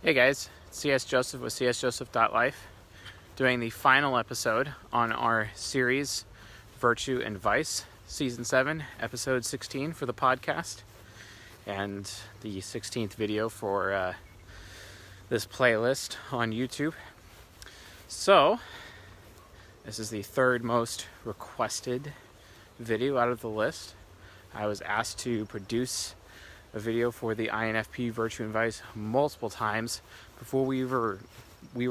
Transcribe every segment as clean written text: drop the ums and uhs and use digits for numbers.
Hey guys, it's CS Joseph with csjoseph.life, doing the final episode on our series Virtue and Vice, Season 7, Episode 16 for the podcast, and the 16th video for this playlist on YouTube. So, this is the third most requested video out of the list. I was asked to produce a video for the INFP Virtue and Vice multiple times before we were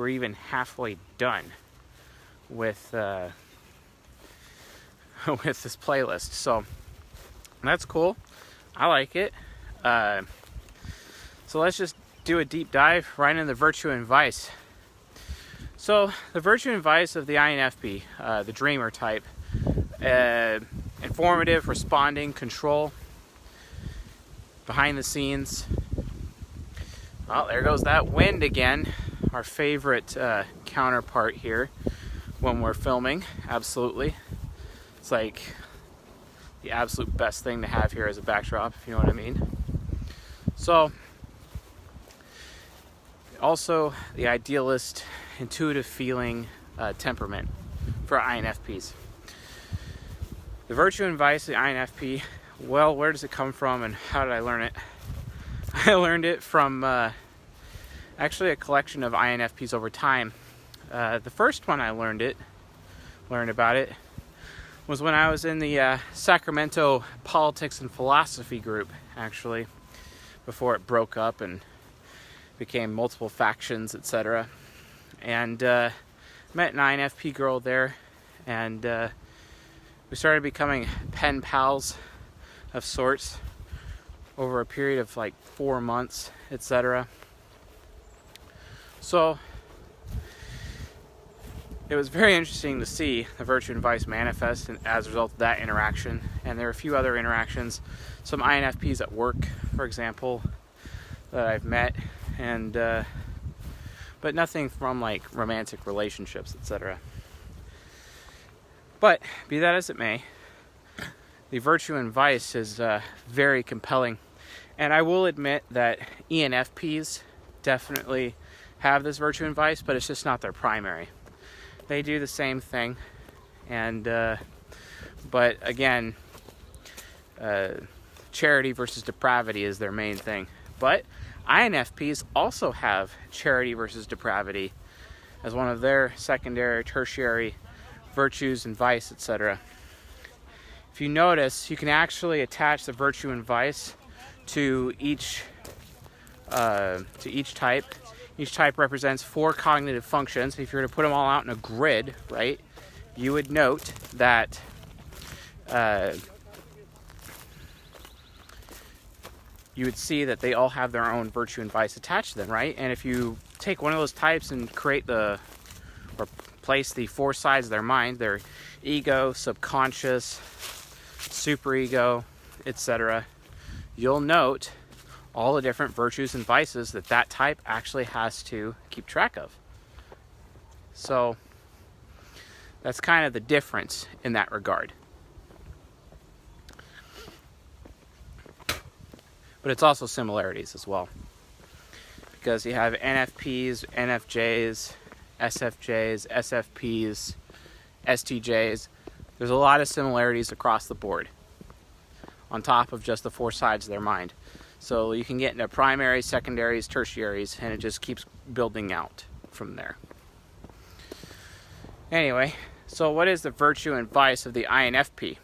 even halfway done with with this playlist. So that's cool. I like it. So let's just do a deep dive right into the Virtue and Vice. So the Virtue and Vice of the INFP, the dreamer type, informative, responding, control, behind the scenes. Well, there goes that wind again. Our favorite counterpart here when we're filming. Absolutely. It's like the absolute best thing to have here as a backdrop, if you know what I mean. So, also the idealist, intuitive feeling temperament for INFPs. The Virtue and Vice of the INFP. Well, where does it come from and how did I learn it? I learned it from actually a collection of INFPs over time. The first one I learned about it, was when I was in the Sacramento Politics and Philosophy group, actually, before it broke up and became multiple factions, etc. And met an INFP girl there, and we started becoming pen pals of sorts over a period of like 4 months, etc. So it was very interesting to see the Virtue and Vice manifest as a result of that interaction. And there are a few other interactions, some INFPs at work, for example, that I've met, and but nothing from like romantic relationships, etc. But be that as it may, the Virtue and Vice is very compelling. And I will admit that ENFPs definitely have this Virtue and Vice, but it's just not their primary. They do the same thing. And, but again, charity versus depravity is their main thing. But INFPs also have charity versus depravity as one of their secondary, tertiary virtues and vice, etc. If you notice, you can actually attach the Virtue and Vice to each type. Each type represents 4 cognitive functions. If you were to put them all out in a grid, right, you would note that you would see that they all have their own Virtue and Vice attached to them, right? And if you take one of those types and place the 4 sides of their mind, their ego, subconscious, superego, etc., you'll note all the different virtues and vices that type actually has to keep track of. So that's kind of the difference in that regard. But it's also similarities as well, because you have NFPs, NFJs, SFJs, SFPs, STJs. There's a lot of similarities across the board on top of just the 4 sides of their mind. So you can get into primaries, secondaries, tertiaries, and it just keeps building out from there. Anyway, so what is the Virtue and Vice of the INFP?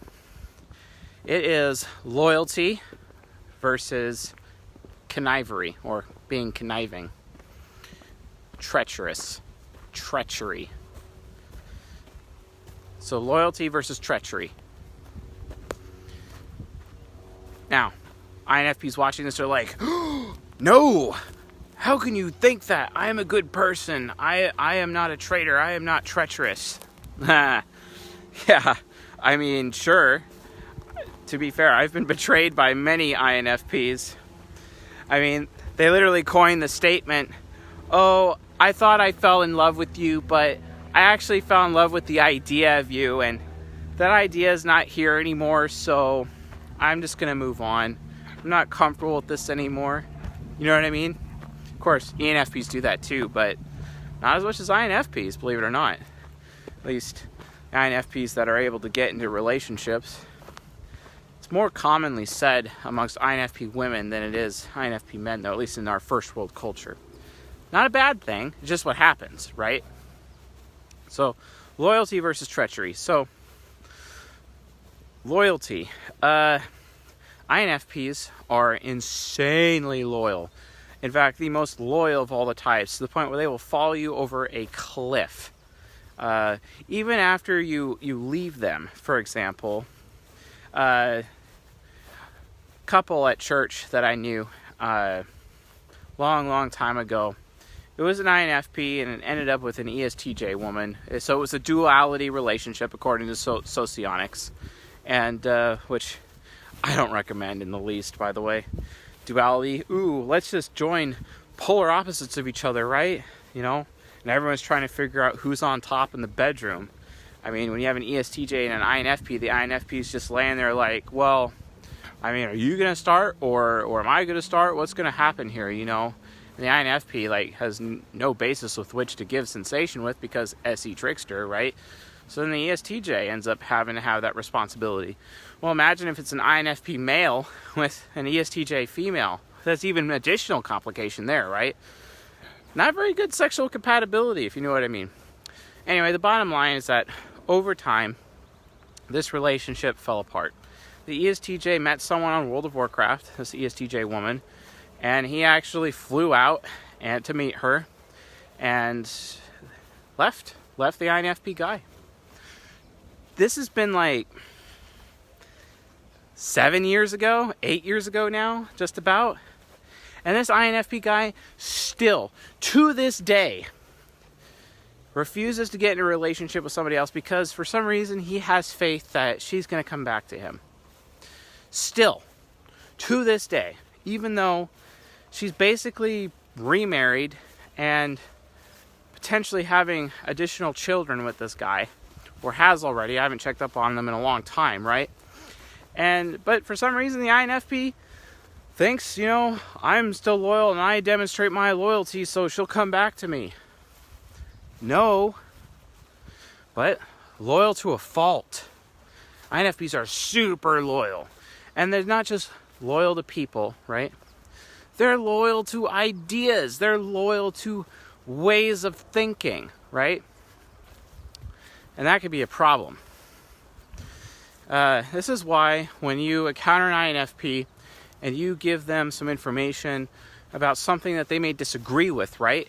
It is loyalty versus connivery, or being conniving. Treachery. So loyalty versus treachery. Now, INFPs watching this are like, oh, no! How can you think that? I am a good person. I am not a traitor. I am not treacherous. Yeah, I mean, sure. To be fair, I've been betrayed by many INFPs. I mean, they literally coined the statement, oh, I thought I fell in love with you, but I actually fell in love with the idea of you, and that idea is not here anymore, so I'm just going to move on. I'm not comfortable with this anymore. You know what I mean? Of course, ENFPs do that too, but not as much as INFPs, believe it or not. At least INFPs that are able to get into relationships. It's more commonly said amongst INFP women than it is INFP men, though, at least in our first world culture. Not a bad thing, it's just what happens, right? So, loyalty versus treachery. So, loyalty. INFPs are insanely loyal. In fact, the most loyal of all the types, to the point where they will follow you over a cliff. Even after you leave them, for example. Couple at church that I knew long time ago. It was an INFP and it ended up with an ESTJ woman. So it was a duality relationship according to socionics, and which I don't recommend in the least, by the way. Duality, let's just join polar opposites of each other, right? You know, and everyone's trying to figure out who's on top in the bedroom. I mean, when you have an ESTJ and an INFP, the INFP is just laying there like, well, I mean, are you going to start or am I going to start? What's going to happen here, you know? And the INFP, like, has no basis with which to give sensation with because SE trickster, right? So then the ESTJ ends up having to have that responsibility. Well, imagine if it's an INFP male with an ESTJ female. That's even an additional complication there, right? Not very good sexual compatibility, if you know what I mean. Anyway, the bottom line is that over time, this relationship fell apart. The ESTJ met someone on World of Warcraft, this ESTJ woman, and he actually flew out to meet her and left the INFP guy. This has been like 7 years ago, 8 years ago now, just about. And this INFP guy still, to this day, refuses to get in a relationship with somebody else because for some reason he has faith that she's going to come back to him. Still, to this day, even though she's basically remarried and potentially having additional children with this guy, or has already. I haven't checked up on them in a long time, right? But for some reason, the INFP thinks, you know, I'm still loyal and I demonstrate my loyalty, so she'll come back to me. No, but loyal to a fault. INFPs are super loyal. And they're not just loyal to people, right? They're loyal to ideas. They're loyal to ways of thinking, right? And that could be a problem. This is why when you encounter an INFP and you give them some information about something that they may disagree with, right?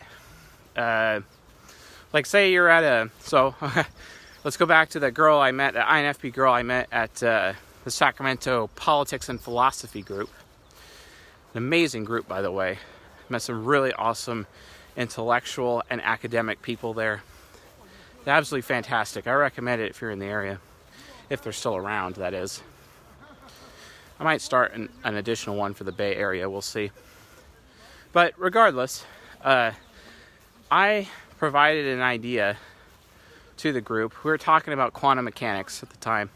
Like say you're at so let's go back to that girl I met, the INFP girl I met at the Sacramento Politics and Philosophy group. An amazing group, by the way. Met some really awesome intellectual and academic people there. Absolutely fantastic. I recommend it if you're in the area. If they're still around, that is. I might start an additional one for the Bay Area. We'll see. But regardless, I provided an idea to the group. We were talking about quantum mechanics at the time.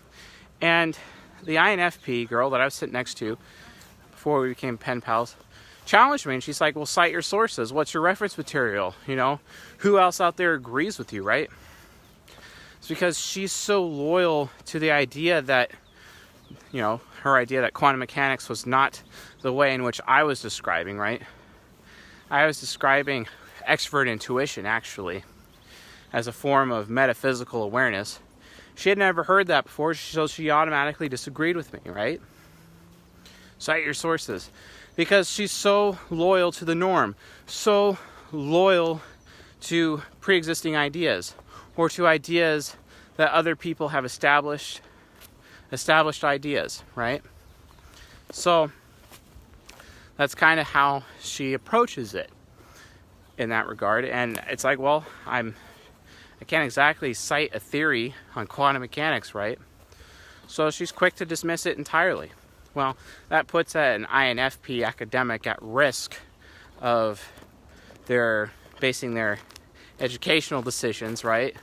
And the INFP girl that I was sitting next to before we became pen pals challenged me. And she's like, well, cite your sources. What's your reference material? You know, who else out there agrees with you, right? It's because she's so loyal to the idea that, you know, her idea that quantum mechanics was not the way in which I was describing, right? I was describing extrovert intuition, actually, as a form of metaphysical awareness. She had never heard that before, so she automatically disagreed with me, right? Cite your sources. Because she's so loyal to the norm, so loyal to pre-existing ideas, or to ideas that other people have established ideas, right? So that's kind of how she approaches it in that regard. And it's like, well, I can't exactly cite a theory on quantum mechanics, right? So she's quick to dismiss it entirely. Well, that puts an INFP academic at risk of their basing their educational decisions, right?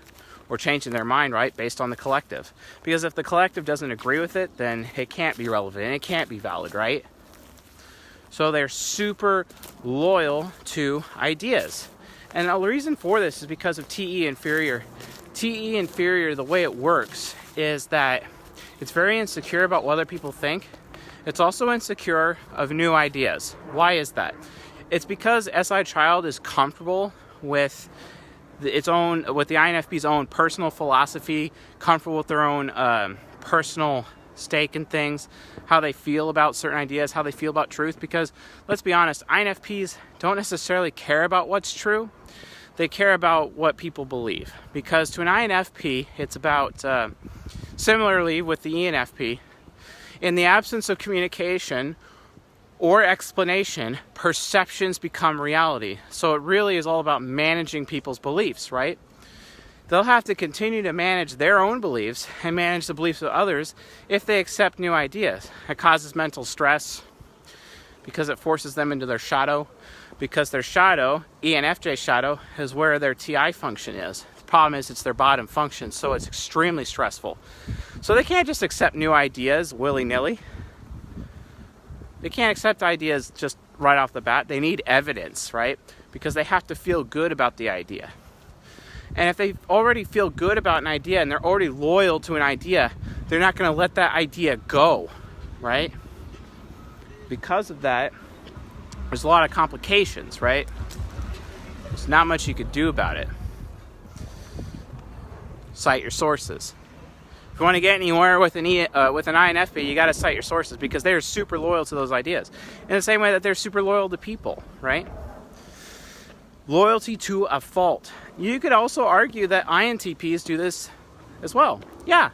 Or changing their mind, right, based on the collective. Because if the collective doesn't agree with it, then it can't be relevant and it can't be valid, right? So they're super loyal to ideas. And the reason for this is because of TE inferior. TE inferior, the way it works is that it's very insecure about what other people think. It's also insecure of new ideas. Why is that? It's because SI child is comfortable with the INFP's own personal philosophy, comfortable with their own personal stake in things, how they feel about certain ideas, how they feel about truth. Because let's be honest, INFPs don't necessarily care about what's true. They care about what people believe. Because to an INFP, it's about, similarly with the ENFP, in the absence of communication or explanation, perceptions become reality. So it really is all about managing people's beliefs, right? They'll have to continue to manage their own beliefs and manage the beliefs of others if they accept new ideas. It causes mental stress because it forces them into their shadow. Because their shadow, ENFJ shadow, is where their TI function is. The problem is it's their bottom function, so it's extremely stressful. So they can't just accept new ideas willy-nilly. They can't accept ideas just right off the bat. They need evidence, right? Because they have to feel good about the idea. And if they already feel good about an idea and they're already loyal to an idea, they're not going to let that idea go, right? Because of that, there's a lot of complications, right? There's not much you could do about it. Cite your sources. If you want to get anywhere with an INFP, you got to cite your sources because they're super loyal to those ideas. In the same way that they're super loyal to people, right? Loyalty to a fault. You could also argue that INTPs do this as well. Yeah,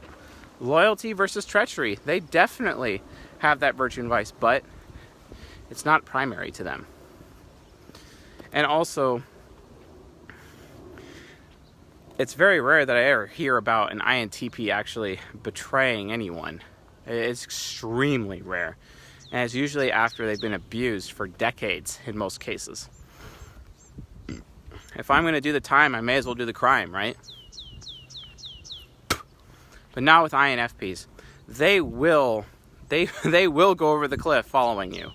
loyalty versus treachery. They definitely have that virtue and vice, but it's not primary to them. And also, it's very rare that I ever hear about an INTP actually betraying anyone. It's extremely rare. And it's usually after they've been abused for decades in most cases. If I'm going to do the time, I may as well do the crime, right? But not with INFPs. They will go over the cliff following you.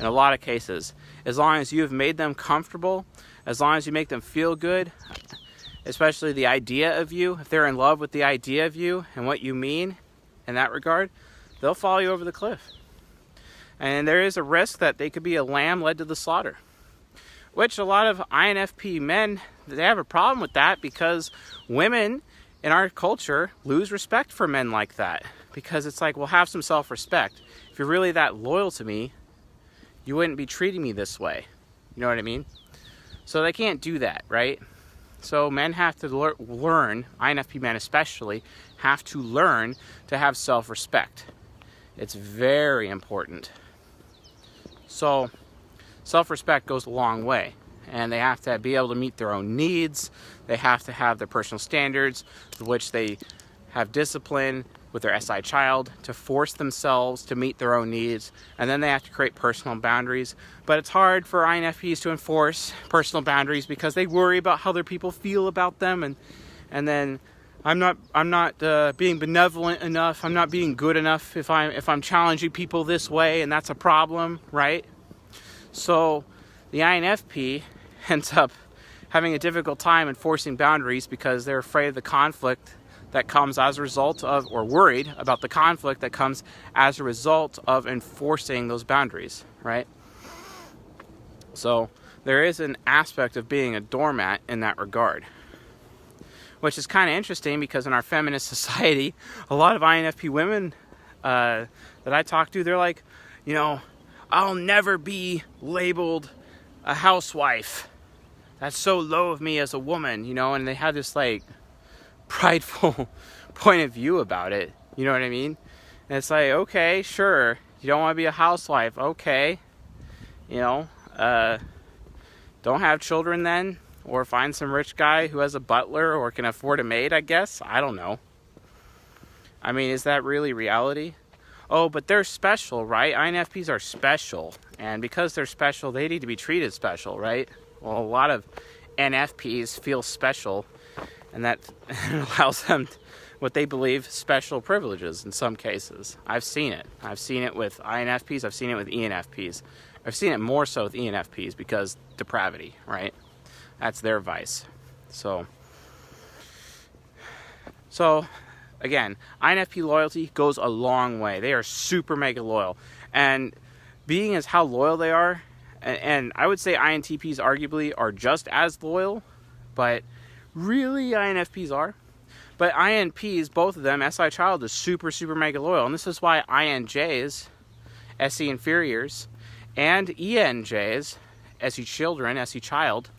In a lot of cases, as long as you have made them comfortable, as long as you make them feel good, especially the idea of you, if they're in love with the idea of you and what you mean in that regard, they'll follow you over the cliff. And there is a risk that they could be a lamb led to the slaughter, which a lot of INFP men, they have a problem with that because women in our culture lose respect for men like that. Because it's like, well, have some self-respect. If you're really that loyal to me, you wouldn't be treating me this way. You know what I mean? So they can't do that, right? So men have to learn, INFP men especially, have to learn to have self-respect. It's very important. So self-respect goes a long way. And they have to be able to meet their own needs. They have to have their personal standards, which they have discipline with their SI child to force themselves to meet their own needs. And then they have to create personal boundaries. But it's hard for INFPs to enforce personal boundaries because they worry about how other people feel about them. And then I'm not being benevolent enough. I'm not being good enough if I'm challenging people this way, and that's a problem, right? So the INFP ends up having a difficult time enforcing boundaries because they're afraid of the conflict that comes as a result of, or worried about the conflict that comes as a result of enforcing those boundaries, right? So there is an aspect of being a doormat in that regard, which is kind of interesting because in our feminist society, a lot of INFP women that I talk to, they're like, you know, I'll never be labeled a housewife. That's so low of me as a woman, you know, and they have this like prideful point of view about it. You know what I mean? And it's like, okay, sure, you don't want to be a housewife, okay, you know, don't have children then, or find some rich guy who has a butler or can afford a maid, I guess. I don't know. I mean, is that really reality? Oh, but they're special, right? INFPs are special, and because they're special, they need to be treated special, right? Well, a lot of NFPs feel special, and that allows them what they believe special privileges in some cases. I've seen it. I've seen it with INFPs. I've seen it with ENFPs. I've seen it more so with ENFPs because depravity, right? That's their vice. So again, INFP loyalty goes a long way. They are super mega loyal. And being as how loyal they are, and I would say INTPs arguably are just as loyal, but really INFPs are. But INPs, both of them, SI child is super, super mega loyal. And this is why INJs, SE inferiors, and ENJs, SE children, SE child,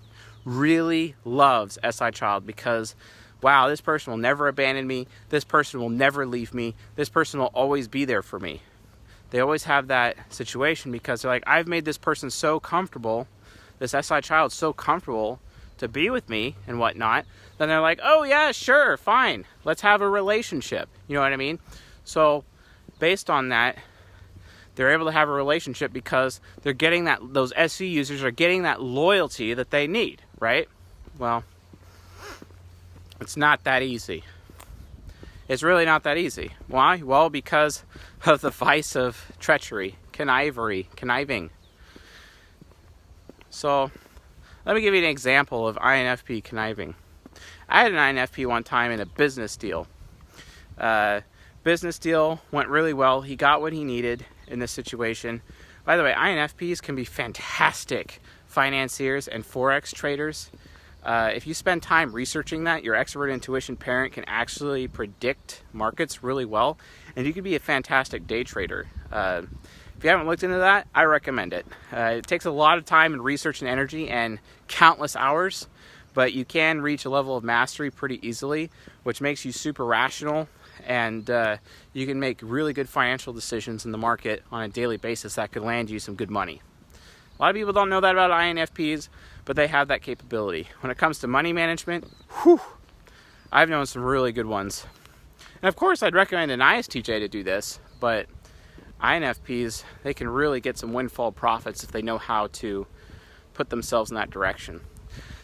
really loves SI child because, wow, this person will never abandon me. This person will never leave me. This person will always be there for me. They always have that situation because they're like, I've made this person so comfortable, this SI child so comfortable to be with me and whatnot, then they're like, oh yeah, sure, fine, let's have a relationship. You know what I mean? So based on that, they're able to have a relationship because they're getting that, those SE users are getting that loyalty that they need, right? Well, it's not that easy. It's really not that easy. Why? Well, because of the vice of treachery, conniving. So let me give you an example of INFP conniving. I had an INFP one time in a business deal. Business deal went really well. He got what he needed in this situation. By the way, INFPs can be fantastic financiers and Forex traders. If you spend time researching that, your extrovert intuition parent can actually predict markets really well, and you can be a fantastic day trader. If you haven't looked into that, I recommend it. It takes a lot of time and research and energy and countless hours, but you can reach a level of mastery pretty easily, which makes you super rational, and you can make really good financial decisions in the market on a daily basis that could land you some good money. A lot of people don't know that about INFPs, but they have that capability. When it comes to money management, I've known some really good ones. And of course, I'd recommend an ISTJ to do this, but INFPs, they can really get some windfall profits if they know how to put themselves in that direction.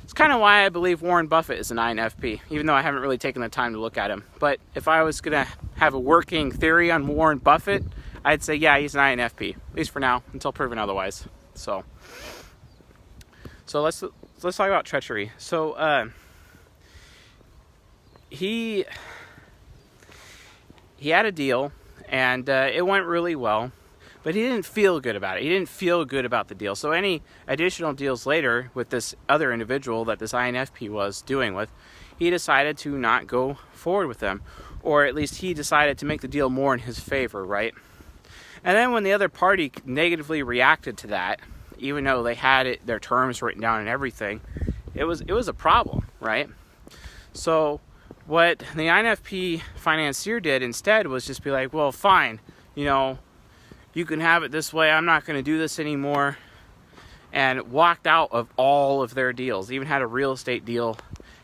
It's kind of why I believe Warren Buffett is an INFP, even though I haven't really taken the time to look at him. But if I was going to have a working theory on Warren Buffett, I'd say, yeah, he's an INFP, at least for now, until proven otherwise. So let's talk about treachery. So he had a deal, and it went really well, but he didn't feel good about it. He didn't feel good about the deal. So any additional deals later with this other individual that this INFP was doing with, he decided to not go forward with them, or at least he decided to make the deal more in his favor, right? And then when the other party negatively reacted to that, even though they had their terms written down and everything, it was a problem, right? So what the INFP financier did instead was just be like, well, fine, you can have it this way. I'm not going to do this anymore. And walked out of all of their deals. Even had a real estate deal,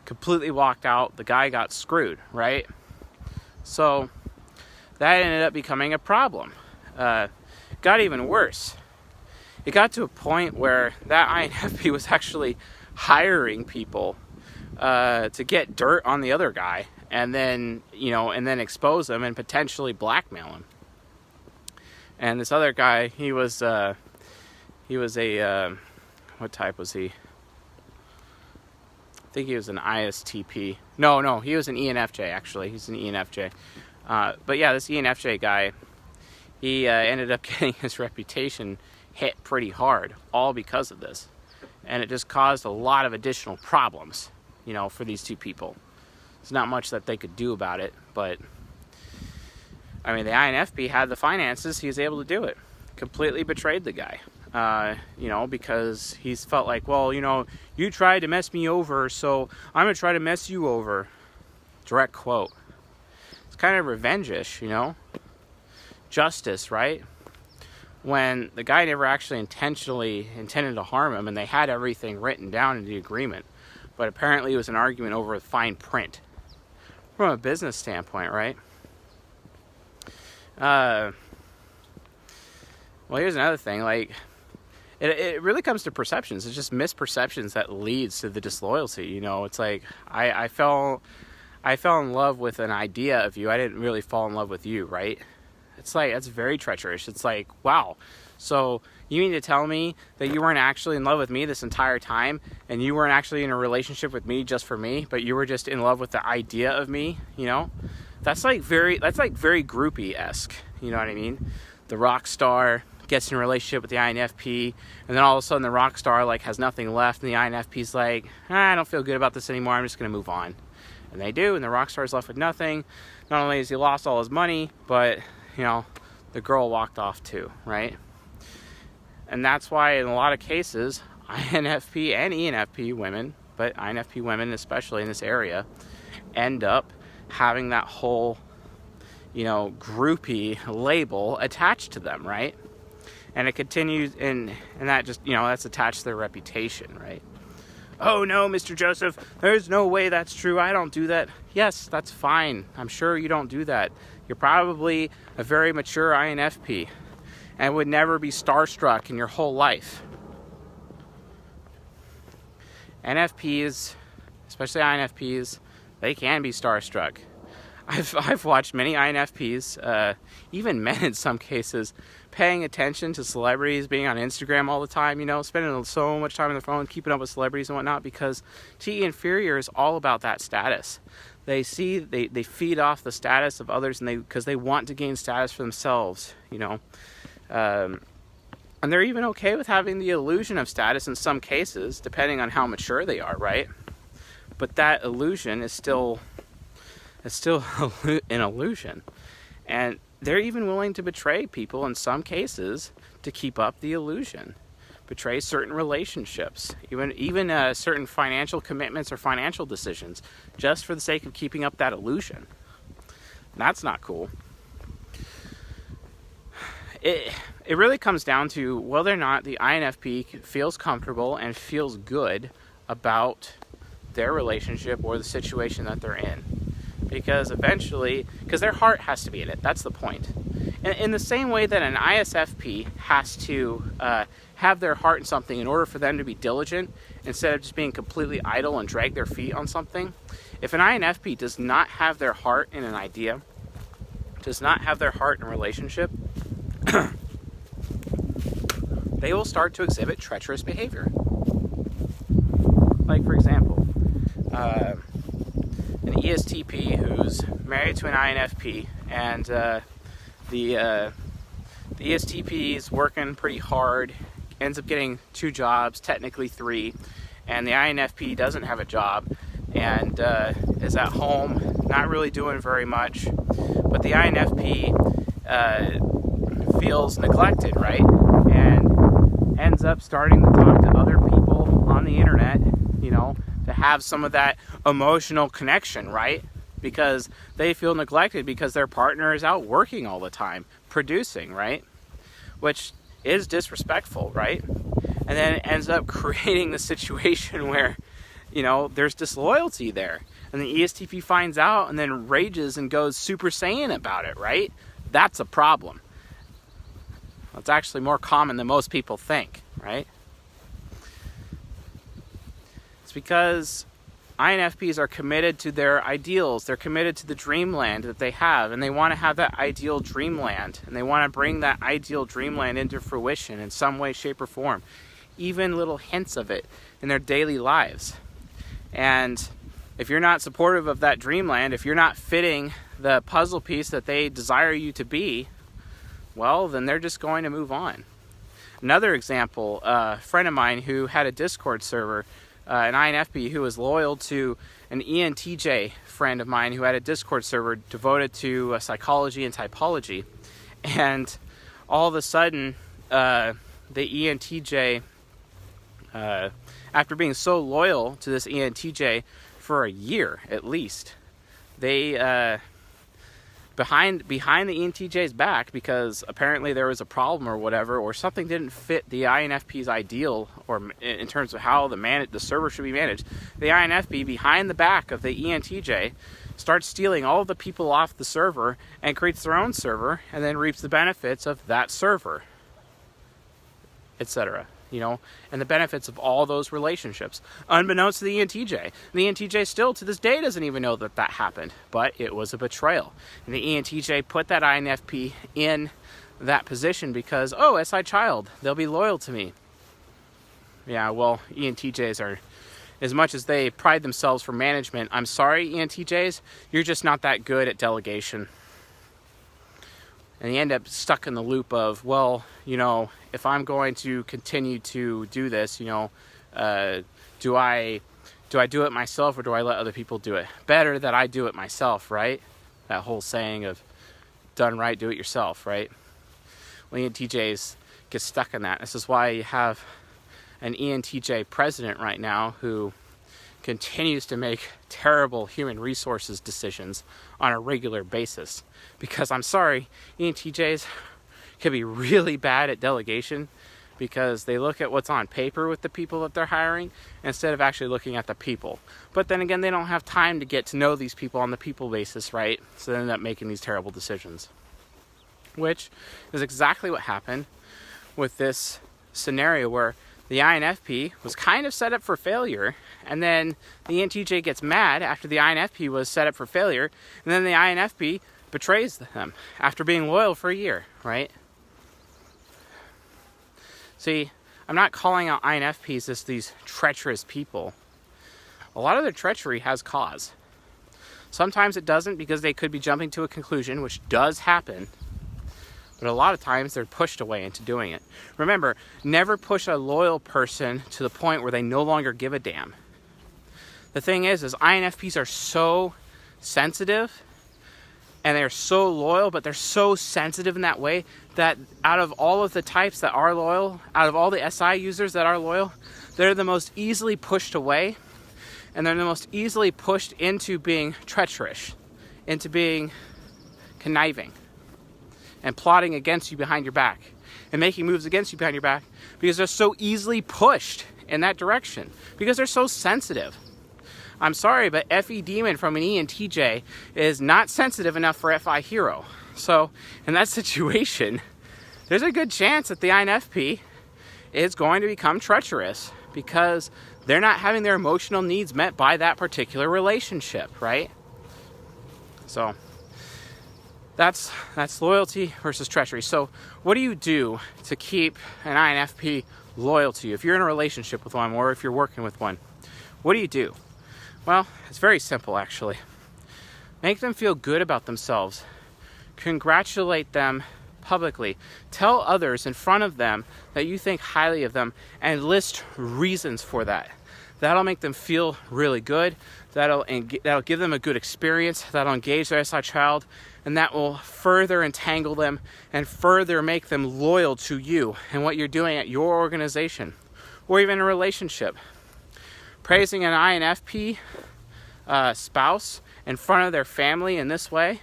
completely walked out. The guy got screwed, right? So that ended up becoming a problem. Got even worse. It got to a point where that INFP was actually hiring people to get dirt on the other guy, and then expose them and potentially blackmail him. And this other guy, he was a what type was he? I think he was an ISTP. No, he was an ENFJ actually. He's an ENFJ. But yeah, this ENFJ guy, he ended up getting his reputation hit pretty hard, all because of this. And it just caused a lot of additional problems, for these two people. There's not much that they could do about it, but the INFP had the finances, he was able to do it. Completely betrayed the guy, because he's felt like, well, you tried to mess me over, so I'm going to try to mess you over. Direct quote. It's kind of revenge-ish, Justice, right? When the guy never actually intended to harm him, and they had everything written down in the agreement. But apparently it was an argument over fine print. From a business standpoint, right? Well, here's another thing. It really comes to perceptions. It's just misperceptions that leads to the disloyalty. It's like I fell in love with an idea of you. I didn't really fall in love with you, right? It's like, that's very treacherous. It's like, wow. So You mean to tell me that you weren't actually in love with me this entire time, and you weren't actually in a relationship with me just for me, but you were just in love with the idea of me, you know? That's like very groupie-esque, you know what I mean? The rock star gets in a relationship with the INFP, and then all of a sudden the rock star like has nothing left, and the INFP's like, I don't feel good about this anymore, I'm just gonna move on. And they do, and the rock star's left with nothing. Not only has he lost all his money, but, you know, the girl walked off too, right? And that's why in a lot of cases, INFP and ENFP women, but INFP women especially in this area, end up having that whole, you know, groupie label attached to them, right? And it continues, and that just, you know, that's attached to their reputation, right? Oh no, Mr. Joseph, there's no way that's true. I don't do that. Yes, that's fine. I'm sure you don't do that. You're probably a very mature INFP and would never be starstruck in your whole life. NFPs, especially INFPs, they can be starstruck. I've watched many INFPs, even men in some cases, paying attention to celebrities, being on Instagram all the time, you know, spending so much time on the phone, keeping up with celebrities and whatnot, because T inferior is all about that status. They feed off the status of others, and because they want to gain status for themselves, you know. And they're even okay with having the illusion of status in some cases, depending on how mature they are, right? But that illusion is still an illusion. And they're even willing to betray people in some cases to keep up the illusion. Betray certain relationships, even certain financial commitments or financial decisions, just for the sake of keeping up that illusion. And that's not cool. It really comes down to whether or not the INFP feels comfortable and feels good about their relationship or the situation that they're in. Because their heart has to be in it. That's the point. And in the same way that an ISFP has to have their heart in something in order for them to be diligent, instead of just being completely idle and drag their feet on something, if an INFP does not have their heart in an idea, does not have their heart in a relationship, they will start to exhibit treacherous behavior. Like, for example, an ESTP who's married to an INFP, and the ESTP is working pretty hard, ends up getting 2 jobs, technically 3, and the INFP doesn't have a job and is at home, not really doing very much, but the INFP feels neglected, right? And ends up starting to talk to other people on the internet, you know, to have some of that emotional connection, right? Because they feel neglected because their partner is out working all the time, producing, right? Which is disrespectful, right? And then it ends up creating the situation where, you know, there's disloyalty there. And the ESTP finds out and then rages and goes Super Saiyan about it, right? That's a problem. It's actually more common than most people think, right? It's because INFPs are committed to their ideals. They're committed to the dreamland that they have, and they want to have that ideal dreamland, and they want to bring that ideal dreamland into fruition in some way, shape, or form, even little hints of it in their daily lives. And if you're not supportive of that dreamland, if you're not fitting the puzzle piece that they desire you to be, well, then they're just going to move on. Another example, a friend of mine who had a Discord server, an INFP who was loyal to an ENTJ friend of mine who had a Discord server devoted to psychology and typology. And all of a sudden, the ENTJ, after being so loyal to this ENTJ for a year at least, they behind the ENTJ's back, because apparently there was a problem or whatever, or something didn't fit the INFP's ideal, or in terms of how the server should be managed, the INFP behind the back of the ENTJ starts stealing all of the people off the server and creates their own server, and then reaps the benefits of that server, etc. You know, and the benefits of all those relationships, unbeknownst to the ENTJ. The ENTJ still to this day doesn't even know that that happened, but it was a betrayal. And the ENTJ put that INFP in that position because, oh, SI child, they'll be loyal to me. Yeah, well, ENTJs are, as much as they pride themselves for management, I'm sorry, ENTJs, you're just not that good at delegation. And you end up stuck in the loop of, well, if I'm going to continue to do this, do I do it myself or do I let other people do it? Better that I do it myself, right? That whole saying of done right, do it yourself, right? Well, ENTJs get stuck in that. This is why you have an ENTJ president right now who continues to make terrible human resources decisions on a regular basis. Because I'm sorry, ENTJs can be really bad at delegation because they look at what's on paper with the people that they're hiring instead of actually looking at the people. But then again, they don't have time to get to know these people on the people basis, right? So they end up making these terrible decisions. Which is exactly what happened with this scenario where the INFP was kind of set up for failure, and then the ENTJ gets mad after the INFP was set up for failure, and then the INFP betrays them after being loyal for a year, right? See, I'm not calling out INFPs as these treacherous people. A lot of their treachery has cause. Sometimes it doesn't because they could be jumping to a conclusion, which does happen. But a lot of times they're pushed away into doing it. Remember, never push a loyal person to the point where they no longer give a damn. The thing is INFPs are so sensitive and they're so loyal, but they're so sensitive in that way that out of all of the types that are loyal, out of all the SI users that are loyal, they're the most easily pushed away, and they're the most easily pushed into being treacherous, into being conniving, and plotting against you behind your back, and making moves against you behind your back, because they're so easily pushed in that direction, because they're so sensitive. I'm sorry, but FE Demon from an ENTJ is not sensitive enough for FI Hero. So, in that situation, there's a good chance that the INFP is going to become treacherous because they're not having their emotional needs met by that particular relationship, right? So, that's loyalty versus treachery. So, what do you do to keep an INFP loyal to you? If you're in a relationship with one or if you're working with one, what do you do? Well, it's very simple, actually. Make them feel good about themselves. Congratulate them publicly. Tell others in front of them that you think highly of them and list reasons for that. That'll make them feel really good. That'll give them a good experience. That'll engage their SI child, and that will further entangle them and further make them loyal to you and what you're doing at your organization or even a relationship. Praising an INFP spouse in front of their family in this way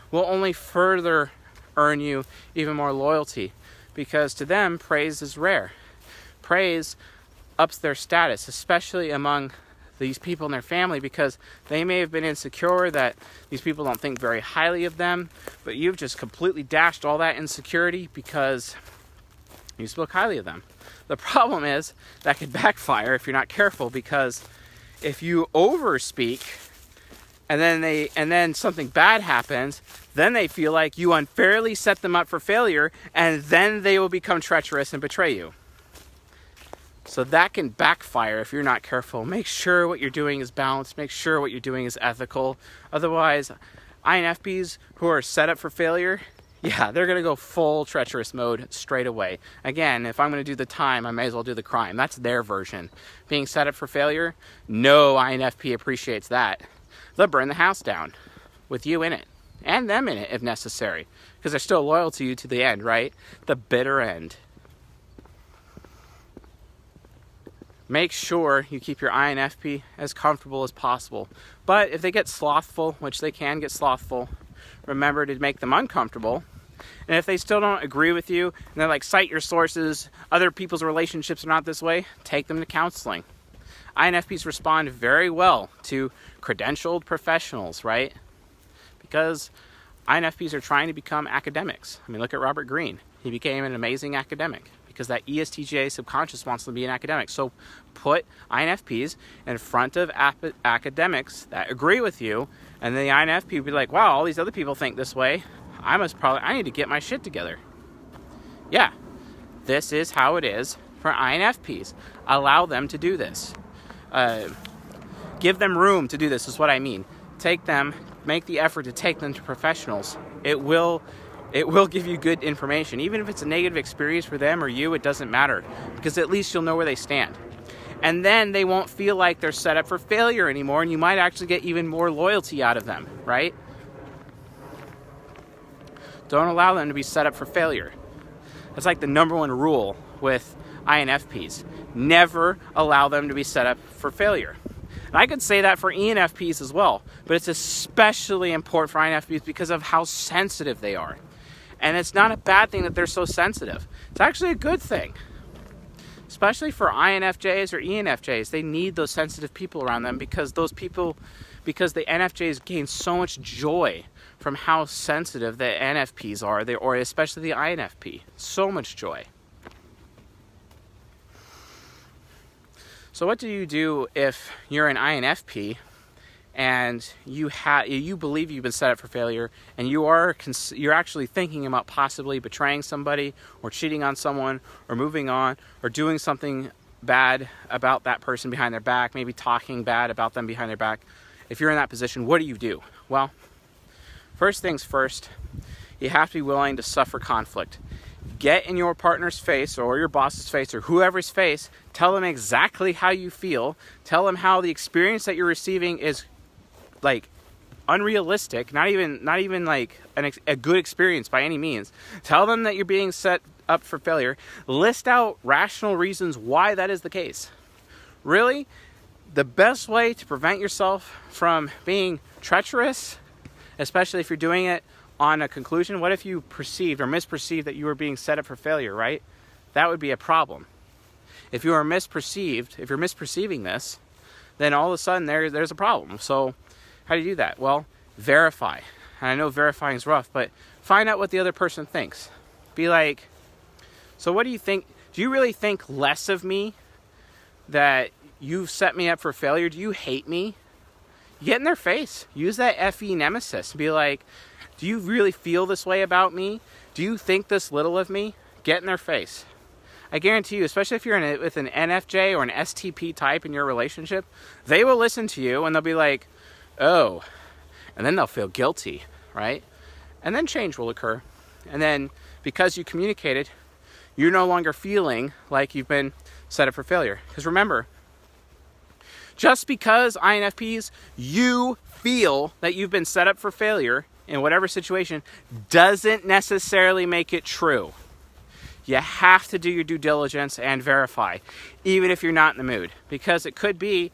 will only further earn you even more loyalty, because to them, praise is rare. Praise ups their status, especially among these people in their family, because they may have been insecure that these people don't think very highly of them, but you've just completely dashed all that insecurity because you spoke highly of them. The problem is that could backfire if you're not careful, because if you overspeak and then something bad happens, then they feel like you unfairly set them up for failure, and then they will become treacherous and betray you. So that can backfire if you're not careful. Make sure what you're doing is balanced. Make sure what you're doing is ethical. Otherwise, INFPs who are set up for failure, yeah, they're going to go full treacherous mode straight away. Again, if I'm going to do the time, I may as well do the crime. That's their version. Being set up for failure, no INFP appreciates that. They'll burn the house down with you in it, and them in it if necessary, because they're still loyal to you to the end, right? The bitter end. Make sure you keep your INFP as comfortable as possible. But if they get slothful, which they can get slothful, remember to make them uncomfortable. And if they still don't agree with you, and they're like, cite your sources, other people's relationships are not this way, take them to counseling. INFPs respond very well to credentialed professionals, right? Because INFPs are trying to become academics. I mean, look at Robert Greene. He became an amazing academic because that ESTJ subconscious wants to be an academic. So put INFPs in front of academics that agree with you, and then the INFP will be like, wow, all these other people think this way. I need to get my shit together. Yeah, this is how it is for INFPs. Allow them to do this. Give them room to do this is what I mean. Make the effort to take them to professionals. It will give you good information. Even if it's a negative experience for them or you, it doesn't matter, because at least you'll know where they stand. And then they won't feel like they're set up for failure anymore, and you might actually get even more loyalty out of them, right? Don't allow them to be set up for failure. That's like the number one rule with INFPs. Never allow them to be set up for failure. And I could say that for ENFPs as well, but it's especially important for INFPs because of how sensitive they are. And it's not a bad thing that they're so sensitive. It's actually a good thing. Especially for INFJs or ENFJs. They need those sensitive people around them because the NFJs gain so much joy from how sensitive the NFPs are, or especially the INFP. So much joy. So what do you do if you're an INFP and you believe you've been set up for failure, and you're actually thinking about possibly betraying somebody or cheating on someone or moving on or doing something bad about that person behind their back, maybe talking bad about them behind their back? If you're in that position, what do you do? Well, first things first, you have to be willing to suffer conflict. Get in your partner's face or your boss's face or whoever's face. Tell them exactly how you feel. Tell them how the experience that you're receiving is like unrealistic, not even like a good experience by any means. Tell them that you're being set up for failure. List out rational reasons why that is the case. Really, the best way to prevent yourself from being treacherous, especially if you're doing it on a conclusion, what if you perceived or misperceived that you were being set up for failure, right? That would be a problem. If you're misperceiving this, then all of a sudden there's a problem. So how do you do that? Well, verify. And I know verifying is rough, but find out what the other person thinks. Be like, so what do you think? Do you really think less of me that you've set me up for failure? Do you hate me? Get in their face. Use that FE nemesis. Be like, do you really feel this way about me? Do you think this little of me? Get in their face. I guarantee you, especially if you're with an NFJ or an STP type in your relationship, they will listen to you and they'll be like, oh, and then they'll feel guilty, right? And then change will occur. And then because you communicated, you're no longer feeling like you've been set up for failure. Because remember, just because INFPs, you feel that you've been set up for failure in whatever situation, doesn't necessarily make it true. You have to do your due diligence and verify, even if you're not in the mood. Because it could be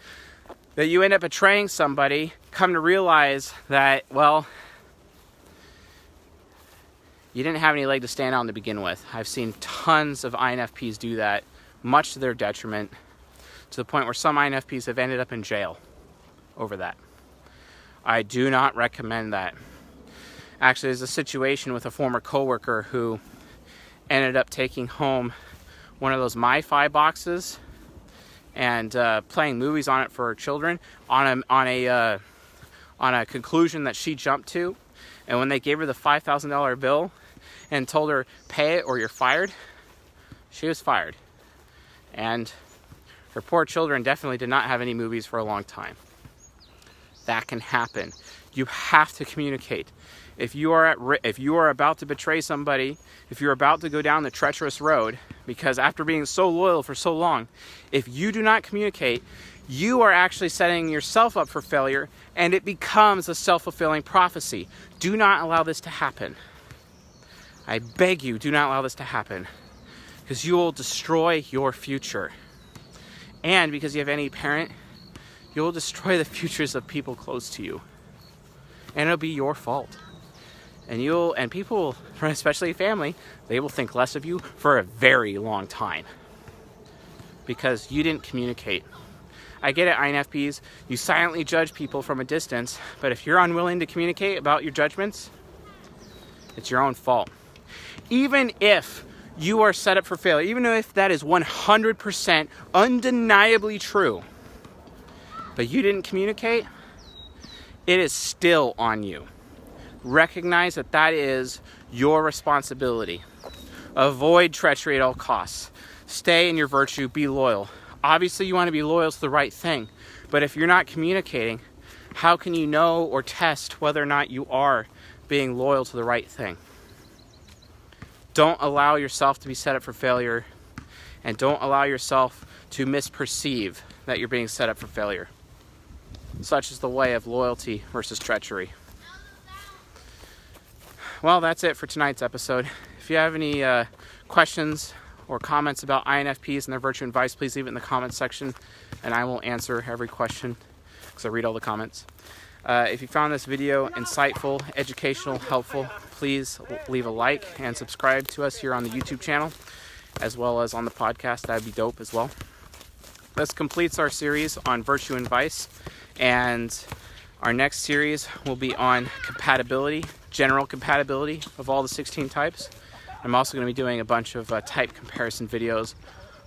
that you end up betraying somebody, come to realize that, well, you didn't have any leg to stand on to begin with. I've seen tons of INFPs do that, much to their detriment, to the point where some INFPs have ended up in jail over that. I do not recommend that. Actually, there's a situation with a former coworker who ended up taking home one of those MiFi boxes and playing movies on it for her children on a conclusion that she jumped to. And when they gave her the $5,000 bill and told her, pay it or you're fired, she was fired. And her poor children definitely did not have any movies for a long time. That can happen. You have to communicate. If you are about to betray somebody, if you're about to go down the treacherous road, because after being so loyal for so long, if you do not communicate, you are actually setting yourself up for failure, and it becomes a self-fulfilling prophecy. Do not allow this to happen. I beg you, do not allow this to happen, because you will destroy your future. And because you have any parent, you will destroy the futures of people close to you. And it'll be your fault. And people, especially family, they will think less of you for a very long time because you didn't communicate. I get it, INFPs, you silently judge people from a distance, but if you're unwilling to communicate about your judgments, it's your own fault. Even if you are set up for failure, even if that is 100% undeniably true, but you didn't communicate, it is still on you. Recognize that is your responsibility. Avoid treachery at all costs. Stay in your virtue, be loyal. Obviously you want to be loyal to the right thing, but if you're not communicating, how can you know or test whether or not you are being loyal to the right thing? Don't allow yourself to be set up for failure, and don't allow yourself to misperceive that you're being set up for failure. Such is the way of loyalty versus treachery. Well, that's it for tonight's episode. If you have any questions or comments about INFPs and their virtue and vice, please leave it in the comments section, and I will answer every question because I read all the comments. If you found this video insightful, educational, helpful, please leave a like and subscribe to us here on the YouTube channel, as well as on the podcast. That'd be dope as well. This completes our series on virtue and vice, and our next series will be on compatibility, general compatibility of all the 16 types. I'm also going to be doing a bunch of type comparison videos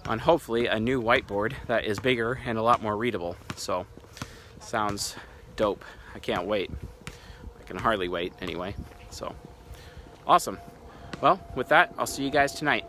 on hopefully a new whiteboard that is bigger and a lot more readable. So, sounds dope. I can't wait. I can hardly wait anyway. So, awesome. Well, with that, I'll see you guys tonight.